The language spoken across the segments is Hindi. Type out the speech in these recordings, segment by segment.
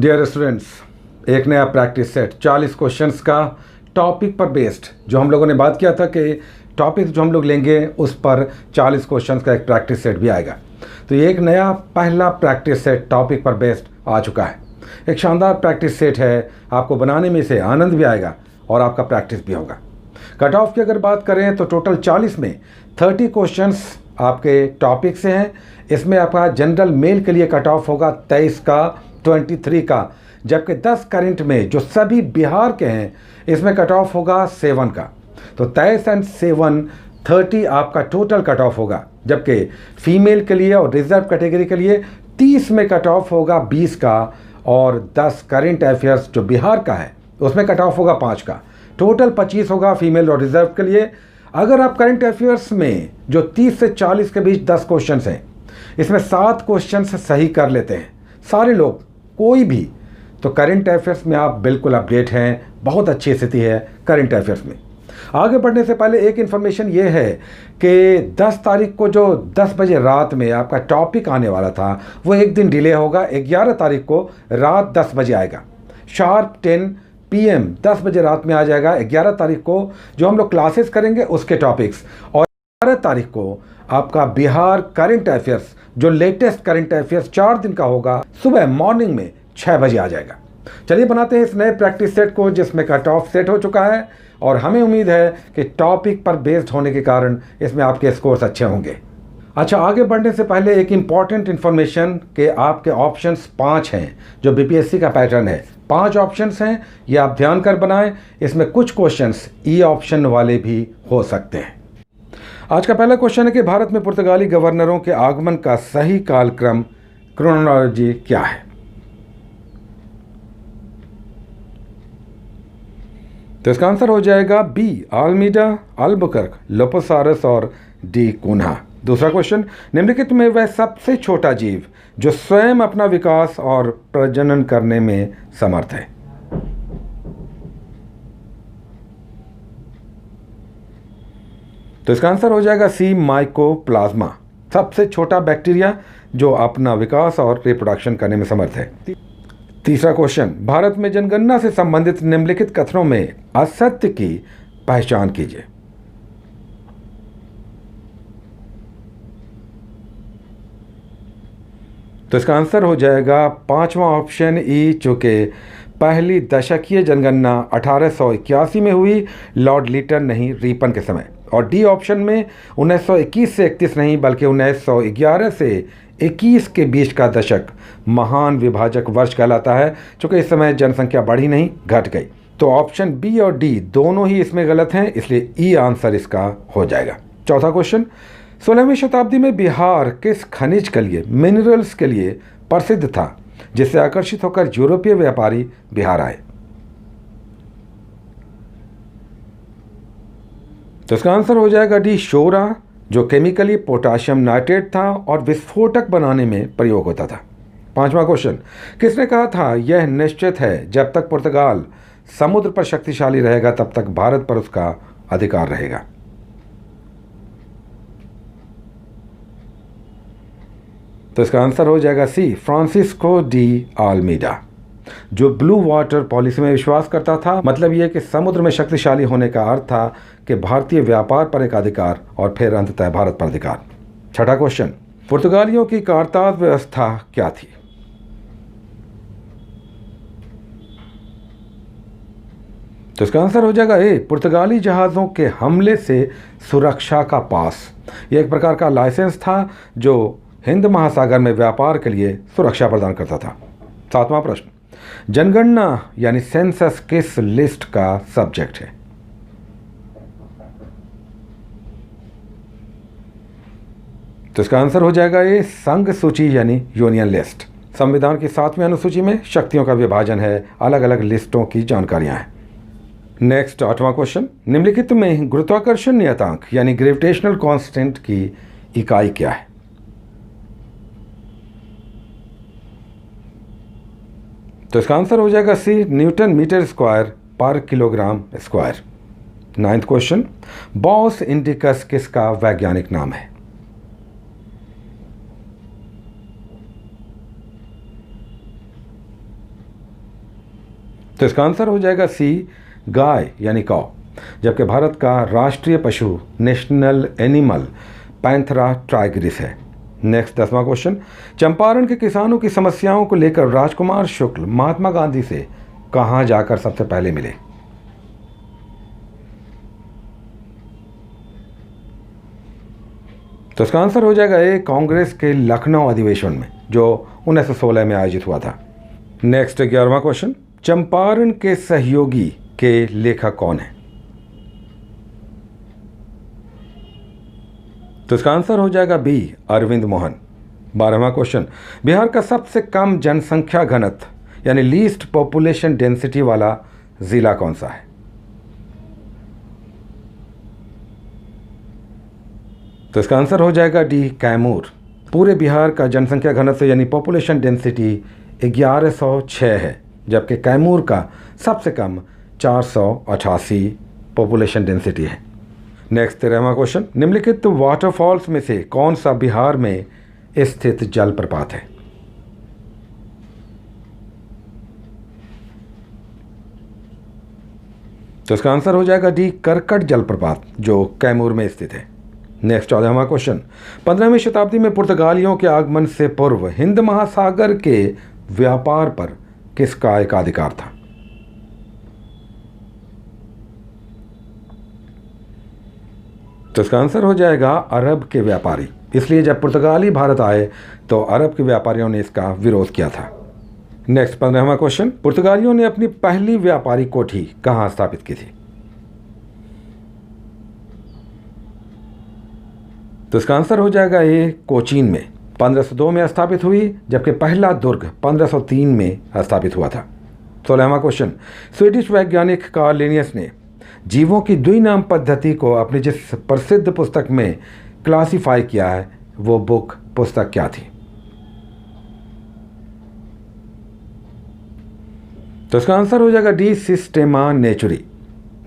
डियर स्टूडेंट्स, एक नया प्रैक्टिस सेट 40 क्वेश्चंस का टॉपिक पर बेस्ड, जो हम लोगों ने बात किया था कि टॉपिक जो हम लोग लेंगे उस पर 40 क्वेश्चंस का एक प्रैक्टिस सेट भी आएगा। तो ये एक नया पहला प्रैक्टिस सेट टॉपिक पर बेस्ड आ चुका है। एक शानदार प्रैक्टिस सेट है, आपको बनाने में से आनंद भी आएगा और आपका प्रैक्टिस भी होगा। कट ऑफ की अगर बात करें तो टोटल 40 में 30 क्वेश्चंस आपके टॉपिक से हैं। इसमें आपका जनरल मेल के लिए कट ऑफ होगा 23 का, 23 का, जबकि 10 करंट में जो सभी बिहार के हैं इसमें कट ऑफ होगा 7 का। तो 23 एंड 7 30 आपका टोटल कट ऑफ होगा, जबकि फीमेल के लिए और रिजर्व कैटेगरी के लिए 30 में कट ऑफ होगा 20 का, और 10 करंट अफेयर्स जो बिहार का है उसमें कट ऑफ होगा 5 का। टोटल 25 होगा फीमेल और रिजर्व के लिए। अगर आप करंट अफेयर्स में जो 30 से 40 के बीच 10 क्वेश्चन हैं, इसमें 7 क्वेश्चन सही कर लेते हैं सारे लोग, कोई भी, तो करंट अफेयर्स में आप बिल्कुल अपडेट हैं। बहुत अच्छी स्थिति है करंट अफेयर्स में। आगे बढ़ने से पहले एक इन्फॉर्मेशन ये है कि 10 तारीख को जो 10 बजे रात में आपका टॉपिक आने वाला था वो एक दिन डिले होगा। 11 तारीख को रात 10 बजे आएगा, शार्प 10 PM 10 बजे रात में आ जाएगा 11 तारीख को जो हम लोग क्लासेस करेंगे उसके टॉपिक्स। और 11 तारीख को आपका बिहार करंट अफेयर्स जो लेटेस्ट करंट अफेयर्स 4 दिन का होगा, सुबह मॉर्निंग में 6 बजे आ जाएगा। चलिए बनाते हैं इस नए प्रैक्टिस सेट को जिसमें कट ऑफ सेट हो चुका है, और हमें उम्मीद है कि टॉपिक पर बेस्ड होने के कारण इसमें आपके स्कोर्स अच्छे होंगे। अच्छा, आगे बढ़ने से पहले एक इम्पॉर्टेंट इन्फॉर्मेशन कि आपके ऑप्शंस 5 हैं जो BPSC का पैटर्न है। 5 ऑप्शंस हैं, ये आप ध्यान कर बनाएं। इसमें कुछ क्वेश्चंस ई ऑप्शन वाले भी हो सकते हैं। आज का पहला क्वेश्चन है कि भारत में पुर्तगाली गवर्नरों के आगमन का सही कालक्रम क्रोनोलॉजी क्या है? तो इसका आंसर हो जाएगा B आल्मीडा, अल्बुकर्क, लोपोसारस और डी कुन्हा। दूसरा क्वेश्चन, निम्नलिखित में वह सबसे छोटा जीव जो स्वयं अपना विकास और प्रजनन करने में समर्थ है? तो इसका आंसर हो जाएगा C माइकोप्लाज्मा, सबसे छोटा बैक्टीरिया जो अपना विकास और रिप्रोडक्शन करने में समर्थ है। तीसरा क्वेश्चन, भारत में जनगणना से संबंधित निम्नलिखित कथनों में असत्य की पहचान कीजिए। तो इसका आंसर हो जाएगा 5वां ऑप्शन E, चूंकि पहली दशकीय जनगणना 1881 में हुई, लॉर्ड लीटन नहीं रीपन के समय। और डी ऑप्शन में 1921 से 31 नहीं बल्कि 1911 से 21 के बीच का दशक महान विभाजक वर्ष कहलाता है, चूँकि इस समय जनसंख्या बढ़ी नहीं घट गई। तो ऑप्शन बी और डी दोनों ही इसमें गलत हैं, इसलिए ई आंसर इसका हो जाएगा। चौथा क्वेश्चन, 16वीं शताब्दी में बिहार किस खनिज के लिए, मिनरल्स के लिए प्रसिद्ध था जिससे आकर्षित होकर यूरोपीय व्यापारी बिहार आए? तो इसका आंसर हो जाएगा डी शोरा, जो केमिकली पोटाशियम नाइट्रेट था और विस्फोटक बनाने में प्रयोग होता था। 5वां क्वेश्चन, किसने कहा था यह निश्चित है जब तक पुर्तगाल समुद्र पर शक्तिशाली रहेगा तब तक भारत पर उसका अधिकार रहेगा? तो इसका आंसर हो जाएगा सी फ्रांसिस्को डी आल्मीडा, जो ब्लू वाटर पॉलिसी में विश्वास करता था। मतलब यह कि समुद्र में शक्तिशाली होने का अर्थ था कि भारतीय व्यापार पर एक अधिकार और फिर अंततः भारत पर अधिकार। छठा क्वेश्चन, पुर्तगालियों की कारताज व्यवस्था क्या थी? तो इसका आंसर हो जाएगा ए पुर्तगाली जहाज़ों के हमले से सुरक्षा का पास। यह एक प्रकार का लाइसेंस था जो हिंद महासागर में व्यापार के लिए सुरक्षा प्रदान करता था। 7वां प्रश्न, जनगणना यानी सेंसस किस लिस्ट का सब्जेक्ट है? तो इसका आंसर हो जाएगा ये संघ सूची यानी यूनियन लिस्ट। संविधान की 7वीं अनुसूची में शक्तियों का विभाजन है, अलग अलग लिस्टों की जानकारियां हैं। नेक्स्ट 8वां क्वेश्चन, निम्नलिखित में गुरुत्वाकर्षण नियतांक यानी ग्रेविटेशनल कांस्टेंट की इकाई क्या है? तो इसका आंसर हो जाएगा सी न्यूटन मीटर स्क्वायर पर किलोग्राम स्क्वायर। 9वां क्वेश्चन, बॉस इंडिकस किसका वैज्ञानिक नाम है? तो इसका आंसर हो जाएगा सी, गाय यानी कौ। जबकि भारत का राष्ट्रीय पशु नेशनल एनिमल पैंथरा टाइग्रिस है। नेक्स्ट 10वां क्वेश्चन, चंपारण के किसानों की समस्याओं को लेकर राजकुमार शुक्ल महात्मा गांधी से कहां जाकर सबसे पहले मिले? तो इसका आंसर हो जाएगा ए, कांग्रेस के लखनऊ अधिवेशन में जो 1916 में आयोजित हुआ था। नेक्स्ट 11वां क्वेश्चन, चंपारण के सहयोगी के लेखक कौन है? तो इसका आंसर हो जाएगा बी, अरविंद मोहन। 12वां क्वेश्चन, बिहार का सबसे कम जनसंख्या घनत्व यानी लीस्ट पॉपुलेशन डेंसिटी वाला जिला कौन सा है? तो इसका आंसर हो जाएगा डी, कैमूर। पूरे बिहार का जनसंख्या घनत्व यानी पॉपुलेशन डेंसिटी 1106 है, जबकि कैमूर का सबसे कम 488 पॉपुलेशन डेंसिटी है। नेक्स्ट 13वां क्वेश्चन, निम्नलिखित वाटरफॉल्स में से कौन सा बिहार में स्थित जलप्रपात है? तो इसका आंसर हो जाएगा डी, करकट जलप्रपात जो कैमूर में स्थित है। नेक्स्ट 14वां क्वेश्चन, 15वीं शताब्दी में पुर्तगालियों के आगमन से पूर्व हिंद महासागर के व्यापार पर किसका एकाधिकार था? तो इसका आंसर हो जाएगा अरब के व्यापारी। इसलिए जब पुर्तगाली भारत आए तो अरब के व्यापारियों ने इसका विरोध किया था। नेक्स्ट 15वां क्वेश्चन, पुर्तगालियों ने अपनी पहली व्यापारी कोठी कहां स्थापित की थी? तो इसका आंसर हो जाएगा ये, कोचीन में। 1502 में स्थापित हुई, जबकि पहला दुर्ग 1503 में स्थापित हुआ था। 16वां क्वेश्चन, स्वीडिश वैज्ञानिक कार्ल लिनियस ने जीवों की द्विनाम पद्धति को अपनी जिस प्रसिद्ध पुस्तक में क्लासिफाई किया है वो बुक पुस्तक क्या थी? तो इसका आंसर हो जाएगा D, सिस्टेमा नेचुरी।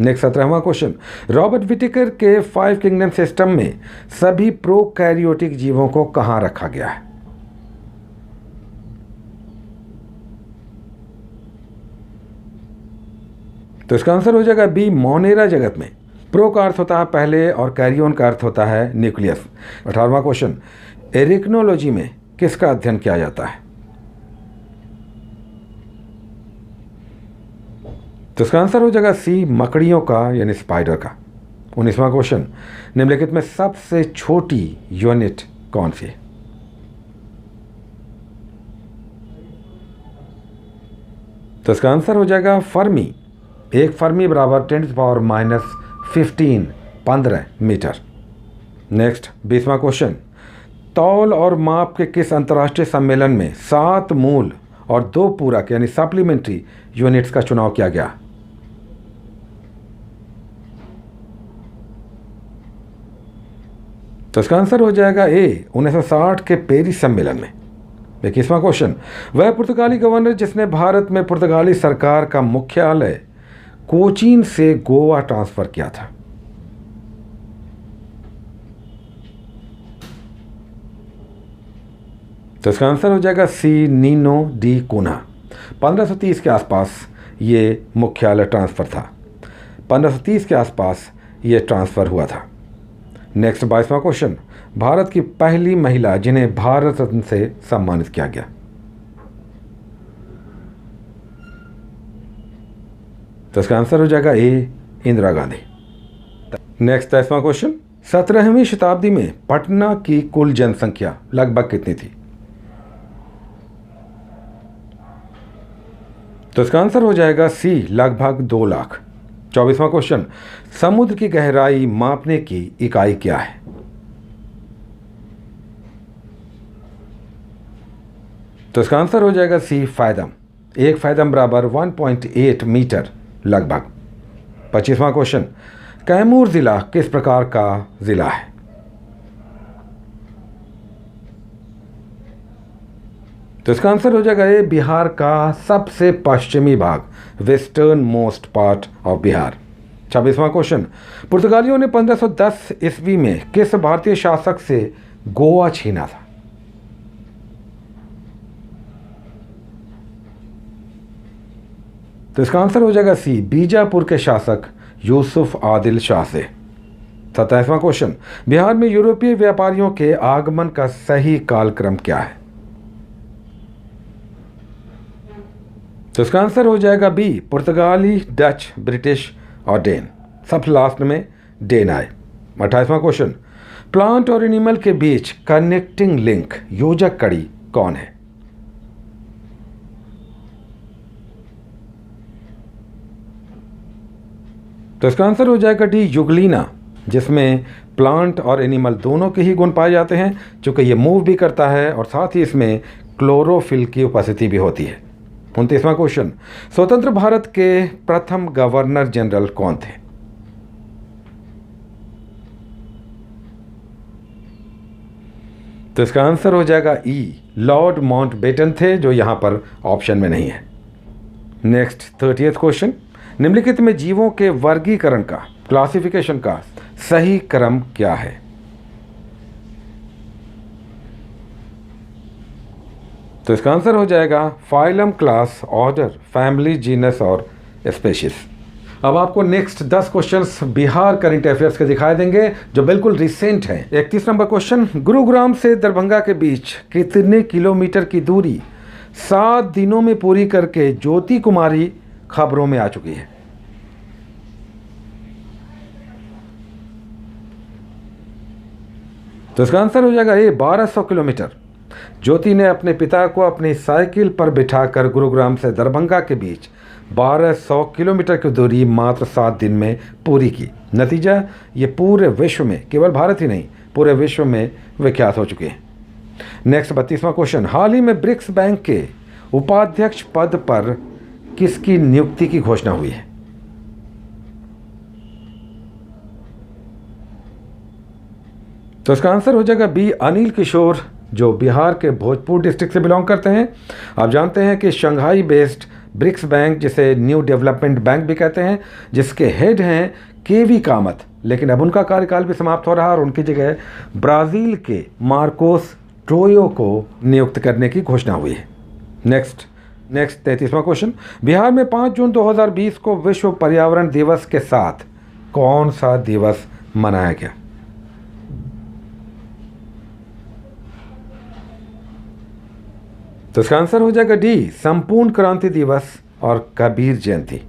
Next 17वां question, Robert Whittaker के 5 किंगडम सिस्टम में सभी प्रोकैरियोटिक जीवों को कहां रखा गया है? तो इसका आंसर हो जाएगा बी, मोनेरा जगत में। प्रो का अर्थ होता है पहले और कैरियन का अर्थ होता है न्यूक्लियस। 18वां क्वेश्चन, एरिक्नोलॉजी में किसका अध्ययन किया जाता है? तो इसका आंसर हो जाएगा सी, मकड़ियों का यानी स्पाइडर का। 19वां क्वेश्चन, निम्नलिखित में सबसे छोटी यूनिट कौन सी है? तो इसका आंसर हो जाएगा फर्मी। एक फर्मी बराबर 10⁻⁻15 मीटर। नेक्स्ट 20वां क्वेश्चन, तौल और माप के किस अंतर्राष्ट्रीय सम्मेलन में 7 मूल और 2 पूरक यानी सप्लीमेंट्री यूनिट्स का चुनाव किया गया? तो इसका आंसर हो जाएगा ए, 1960 के पेरिस सम्मेलन में। 21वां क्वेश्चन, वह पुर्तगाली गवर्नर जिसने भारत में पुर्तगाली सरकार का मुख्यालय कोचीन से गोवा ट्रांसफर किया था? तो इसका आंसर हो जाएगा सी, नीनो डी कूना। 1530 के आसपास ये मुख्यालय ट्रांसफर था। 1530 के आसपास ये ट्रांसफर हुआ था। नेक्स्ट 22वां क्वेश्चन, भारत की पहली महिला जिन्हें भारत रत्न से सम्मानित किया गया? तो इसका आंसर हो जाएगा ए, इंदिरा गांधी। नेक्स्ट 23वां क्वेश्चन, 17वीं शताब्दी में पटना की कुल जनसंख्या लगभग कितनी थी? तो इसका आंसर हो जाएगा सी, लगभग 2 लाख। 24वां क्वेश्चन, समुद्र की गहराई मापने की इकाई क्या है? तो इसका आंसर हो जाएगा सी, फैदम। 1 फैदम बराबर 1.8 मीटर लगभग। 25वां क्वेश्चन, कैमूर जिला किस प्रकार का जिला है? तो इसका आंसर हो जाएगा ये, बिहार का सबसे पश्चिमी भाग, western most part of Bihar. 26वां क्वेश्चन, पुर्तगालियों ने 1510 ईस्वी में किस भारतीय शासक से गोवा छीना था? तो इसका आंसर हो जाएगा सी, बीजापुर के शासक यूसुफ आदिल शाह से। 27वां क्वेश्चन, बिहार में यूरोपीय व्यापारियों के आगमन का सही कालक्रम क्या है? तो इसका आंसर हो जाएगा बी, पुर्तगाली, डच, ब्रिटिश और डेन। सब लास्ट में डेन आए। 28वां क्वेश्चन, प्लांट और एनिमल के बीच कनेक्टिंग लिंक, योजक कड़ी कौन है? तो इसका आंसर हो जाएगा डी, युगलीना, जिसमें प्लांट और एनिमल दोनों के ही गुण पाए जाते हैं, चूँकि ये मूव भी करता है और साथ ही इसमें क्लोरोफिल की उपस्थिति भी होती है। 29वां क्वेश्चन, स्वतंत्र भारत के प्रथम गवर्नर जनरल कौन थे? तो इसका आंसर हो जाएगा ई, लॉर्ड माउंटबेटन थे, जो यहां पर ऑप्शन में नहीं है। नेक्स्ट 30th क्वेश्चन, निम्नलिखित में जीवों के वर्गीकरण का, क्लासिफिकेशन का सही क्रम क्या है? तो इसका आंसर हो जाएगा phylum, class, order, family, genus और स्पेशीज। अब आपको next 10 questions Bihar current affairs के दिखाई देंगे जो बिल्कुल रिसेंट हैं। 31 नंबर क्वेश्चन, गुरुग्राम से दरभंगा के बीच कितने किलोमीटर की दूरी 7 दिनों में पूरी करके ज्योति कुमारी खबरों में आ चुकी है? तो इसका आंसर हो जाएगा ए, 1200 किलोमीटर। ज्योति ने अपने पिता को अपनी साइकिल पर बिठाकर गुरुग्राम से दरभंगा के बीच 1200 किलोमीटर की दूरी मात्र 7 दिन में पूरी की। नतीजा, ये पूरे विश्व में, केवल भारत ही नहीं, पूरे विश्व में विख्यात हो चुके हैं। नेक्स्ट 32वां क्वेश्चन, हाल ही में ब्रिक्स बैंक के उपाध्यक्ष पद पर किसकी नियुक्ति की घोषणा हुई है? तो इसका आंसर हो जाएगा बी, अनिल किशोर, जो बिहार के भोजपुर डिस्ट्रिक्ट से बिलोंग करते हैं। आप जानते हैं कि शंघाई बेस्ड ब्रिक्स बैंक, जिसे न्यू डेवलपमेंट बैंक भी कहते हैं, जिसके हेड हैं केवी कामत, लेकिन अब उनका कार्यकाल भी समाप्त हो रहा है और उनकी जगह ब्राज़ील के मार्कोस ट्रोयो को नियुक्त करने की घोषणा हुई है। नेक्स्ट 33वां क्वेश्चन, बिहार में 5 जून 2020 को विश्व पर्यावरण दिवस के साथ कौन सा दिवस मनाया गया? तो इसका आंसर हो जाएगा डी, संपूर्ण क्रांति दिवस और कबीर जयंती।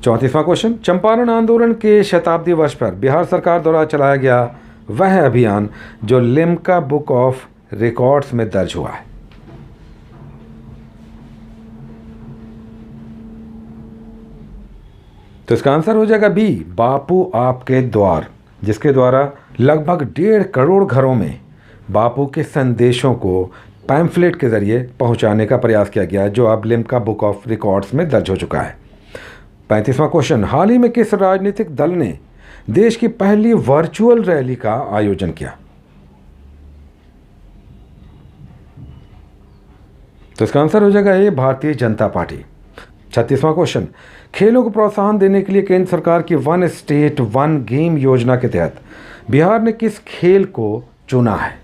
34वां क्वेश्चन, चंपारण आंदोलन के शताब्दी वर्ष पर बिहार सरकार द्वारा चलाया गया वह अभियान जो लिम्का बुक ऑफ रिकॉर्ड्स में दर्ज हुआ है? तो इसका आंसर हो जाएगा बी, बापू आपके द्वार, जिसके द्वारा लगभग 1.5 करोड़ घरों में बापू के संदेशों को पैम्फलेट के जरिए पहुंचाने का प्रयास किया गया, जो अब लिम्का बुक ऑफ रिकॉर्ड्स में दर्ज हो चुका है। 35वां क्वेश्चन, हाल ही में किस राजनीतिक दल ने देश की पहली वर्चुअल रैली का आयोजन किया? तो इसका आंसर हो जाएगा ए, भारतीय जनता पार्टी। 36वां क्वेश्चन, खेलों को प्रोत्साहन देने के लिए केंद्र सरकार की वन स्टेट वन गेम योजना के तहत बिहार ने किस खेल को चुना है?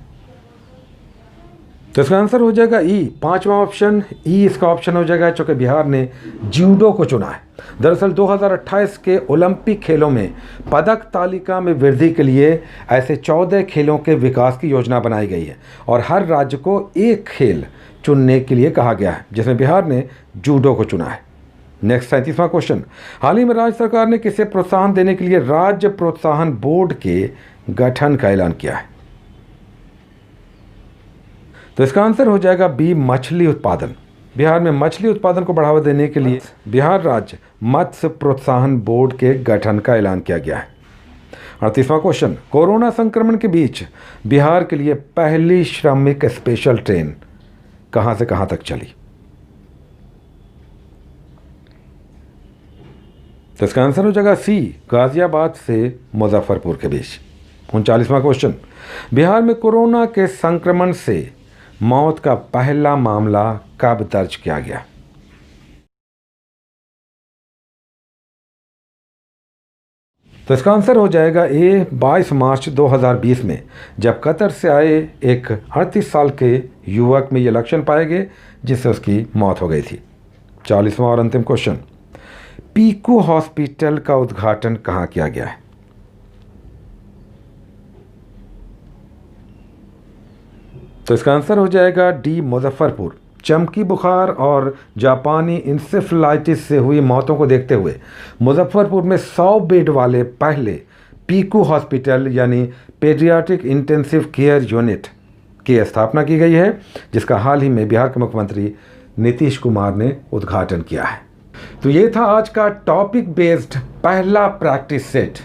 तो इसका आंसर हो जाएगा ई, 5वां ऑप्शन ई इसका ऑप्शन हो जाएगा, चूँकि बिहार ने जूडो को चुना है। दरअसल 2028 के ओलंपिक खेलों में पदक तालिका में वृद्धि के लिए ऐसे 14 खेलों के विकास की योजना बनाई गई है और हर राज्य को एक खेल चुनने के लिए कहा गया है, जिसमें बिहार ने जूडो को चुना है। नेक्स्ट 37वां क्वेश्चन, हाल ही में राज्य सरकार ने किसे प्रोत्साहन देने के लिए राज्य प्रोत्साहन बोर्ड के गठन का ऐलान किया है? तो इसका आंसर हो जाएगा बी, मछली उत्पादन। बिहार में मछली उत्पादन को बढ़ावा देने के लिए बिहार राज्य मत्स्य प्रोत्साहन बोर्ड के गठन का ऐलान किया गया है। 38वां क्वेश्चन, कोरोना संक्रमण के बीच बिहार के लिए पहली श्रमिक स्पेशल ट्रेन कहां से कहां तक चली? तो इसका आंसर हो जाएगा सी, गाजियाबाद से मुजफ्फरपुर के बीच। 39वां क्वेश्चन, बिहार में कोरोना के संक्रमण से मौत का पहला मामला कब दर्ज किया गया? तो इसका आंसर हो जाएगा ए, 22 मार्च 2020 में, जब कतर से आए एक 38 साल के युवक में ये लक्षण पाए गए, जिससे उसकी मौत हो गई थी। 40वां और अंतिम क्वेश्चन, पीकू हॉस्पिटल का उद्घाटन कहाँ किया गया है? तो इसका आंसर हो जाएगा डी, मुजफ्फरपुर। चमकी बुखार और जापानी इंसेफ्लाइटिस से हुई मौतों को देखते हुए मुजफ्फरपुर में 100 बेड वाले पहले पीकू हॉस्पिटल यानी पेडियाट्रिक इंटेंसिव केयर यूनिट की स्थापना की गई है, जिसका हाल ही में बिहार के मुख्यमंत्री नीतीश कुमार ने उद्घाटन किया है। तो ये था आज का टॉपिक बेस्ड पहला प्रैक्टिस सेट।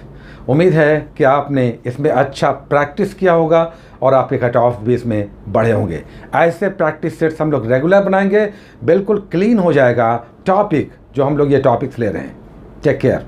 उम्मीद है कि आपने इसमें अच्छा प्रैक्टिस किया होगा और आपके कट ऑफ भी इसमें बढ़े होंगे। ऐसे प्रैक्टिस सेट्स हम लोग रेगुलर बनाएंगे, बिल्कुल क्लीन हो जाएगा टॉपिक जो हम लोग ये टॉपिक्स ले रहे हैं। Take care.